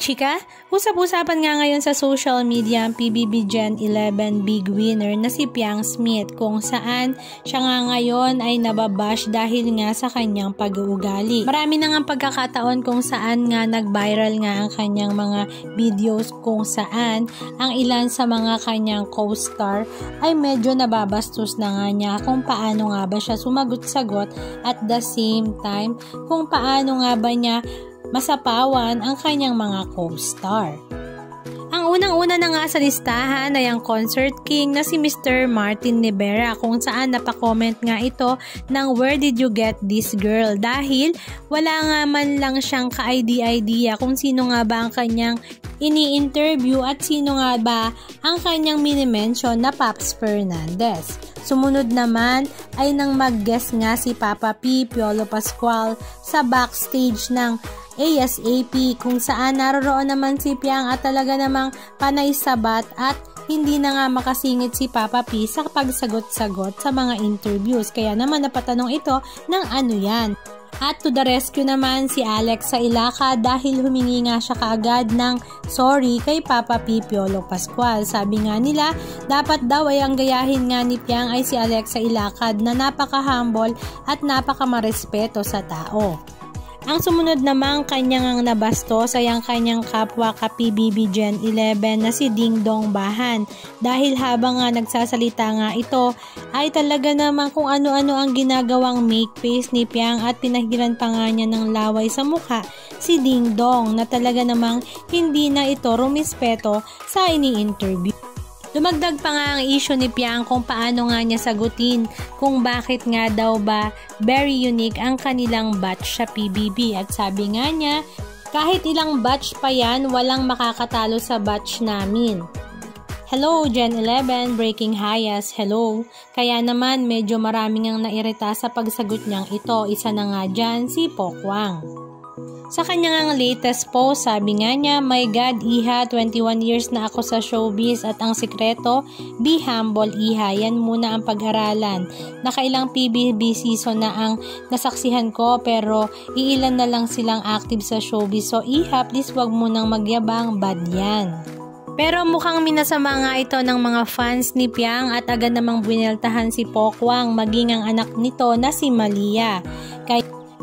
Chika, usap-usapan nga ngayon sa social media ang PBB Gen 11 big winner na si Piang Smith, kung saan siya nga ngayon ay nababash dahil nga sa kanyang pag-uugali. Marami na nga pagkakataon kung saan nga nag-viral nga ang kanyang mga videos kung saan ang ilan sa mga kanyang co-star ay medyo nababastos na nga niya kung paano nga ba siya sumagot-sagot at the same time kung paano nga ba niya masapawan ang kanyang mga co-star. Ang unang-una na nga sa listahan ay ang concert king na si Mr. Martin Rivera, kung saan napakomment nga ito ng "Where did you get this girl?" dahil wala nga man lang siyang ka-idea kung sino nga ba ang kanyang ini-interview at sino nga ba ang kanyang mini-mention na Paps Fernandez. Sumunod naman ay nang mag-guest nga si Papa P. Piolo Pascual sa backstage ng ASAP, kung saan naroroon naman si Piang at talaga namang panay sabat at hindi na nga makasingit si Papa P sa pagsagot-sagot sa mga interviews. Kaya naman napatanong ito ng ano yan. At to the rescue naman si Alex sa Ilacad dahil humingi nga siya kaagad ng sorry kay Papa P. Piolo Pascual. Sabi nga nila, dapat daw ay ang gayahin nga ni Piang ay si Alex sa Ilacad na napaka-humble at napaka-marespeto sa tao. Ang sumunod namang kanyang nabastos ay ang kanyang kapwa ka-PBB Gen 11 na si Ding Dong Bahan, dahil habang nga nagsasalita nga ito ay talaga namang kung ano-ano ang ginagawang make face ni Piang at pinahiran pa nga niya ng laway sa mukha si Ding Dong na talaga namang hindi na ito rumispeto sa ini-interview. Dumagdag pa nga ang issue ni Piang kung paano nga niya sagutin kung bakit nga daw ba very unique ang kanilang batch sa PBB, at sabi nga niya, kahit ilang batch pa yan, walang makakatalo sa batch namin. Hello Gen 11, breaking highest, hello. Kaya naman medyo maraming ang nairita sa pagsagot niyang ito, isa na nga dyan si Pokwang. Sa kanyang latest post, sabi nga niya, "My God, Iha, 21 years na ako sa showbiz at ang sikreto, be humble, Iha. Yan muna ang pag-aralan. Nakailang PBB season na ang nasaksihan ko pero iilan na lang silang active sa showbiz. So Iha, please wag mo nang magyabang, bad yan." Pero mukhang minasama nga ito ng mga fans ni Piang at agad namang bineltahan si Pokwang, maging ang anak nito na si Malia.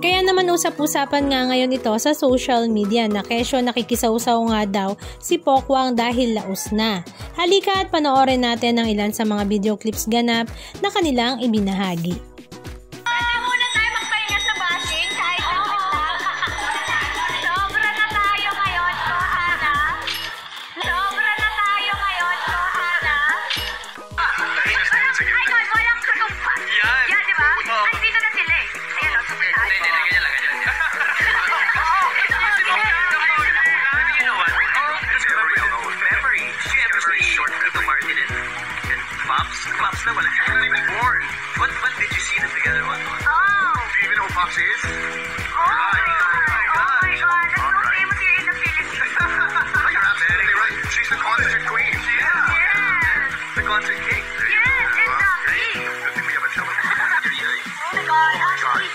Kaya naman usap-usapan nga ngayon ito sa social media na kesyo nakikisawsaw nga daw si Pokwang dahil laos na. Halika at panoorin natin ang ilan sa mga video clips ganap na kanilang ibinahagi. Pwede muna tayo magpahinga sa bashing kahit lang. Sobra na tayo ngayon, Kohana. Sobra na tayo ngayon, Kohana. Ay, God, walang katumpa. Yan, di ba? Ay, dito na sila eh. Ayan, o, sabi tayo. Pops naman. You're not even born. When did you see them together? Oh! Do you even know who Pops is? Oh my God! That's so famous here in the Philippines. Oh, you're absolutely right. She's the concert queen. Yeah. Yes! The concert king. Yes, exactly. Good thing we have a television. Oh my God, actually,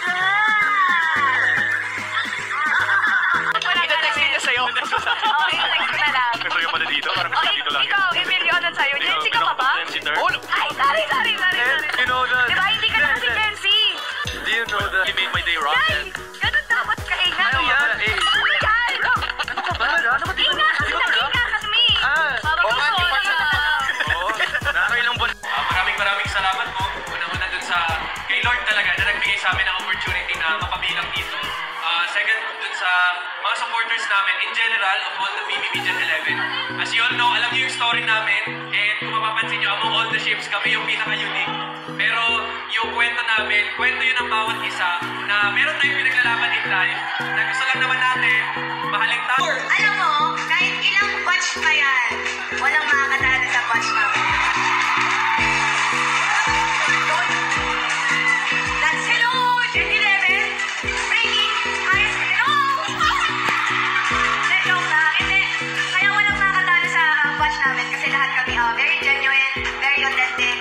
Ita-text niya sa'yo. oh, i-text ko na lang. Gusto niyo pa na dito? Parang Oh, dito lang. ikaw, Emilio, ano sa'yo? Jency ka pa ba? Ay, sorry. You know that. Diba, hindi ka naman si Jency? Do you know that he made my day wrong? Ay, ganun dapat kaingat. Ano yan? Ano yan? Ano ka ba? Ano ba dito? Ingat kasi me. Oo. Nakakailang buwan. Maraming salamat po. Una-una dun sa kay Lord talaga na nagbigay sa amin ng opportunity na mapabilang dito. Second, dun sa mga supporters namin in general of all the PBB Gen 11. As you all know, alam niyo yung story namin, and kung mapapansin niyo, among all the ships, kami yung pinaka-unique. Pero yung kwento namin, kwento yun ng bawat isa na meron tayong pinaglalaban in life na gusto lang naman natin mahaling tao. Alam mo, kahit ilang batch pa yan, walang makakatalo sa batch namin. That's hello, Gen 11. Breaking highest, hello. Joke lang, hindi. Kaya walang makakatalo sa batch namin kasi lahat kami very genuine, very authentic.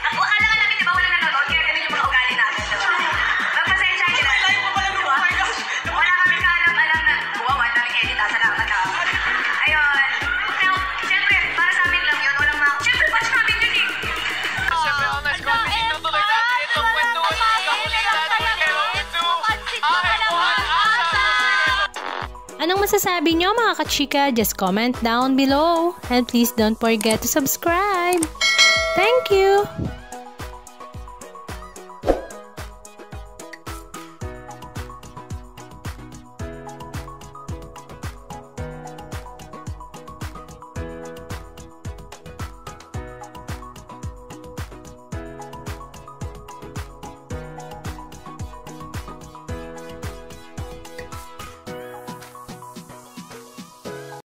Akala ka namin, di ba, walang nanonood, kaya ganun yung mga ugali namin. Magpasensya nila. Wala kami kaalam-alam na, wow, wala namin edit, salamat. Anong masasabi nyo mga kachika? Just comment down below. And please don't forget to subscribe. Thank you!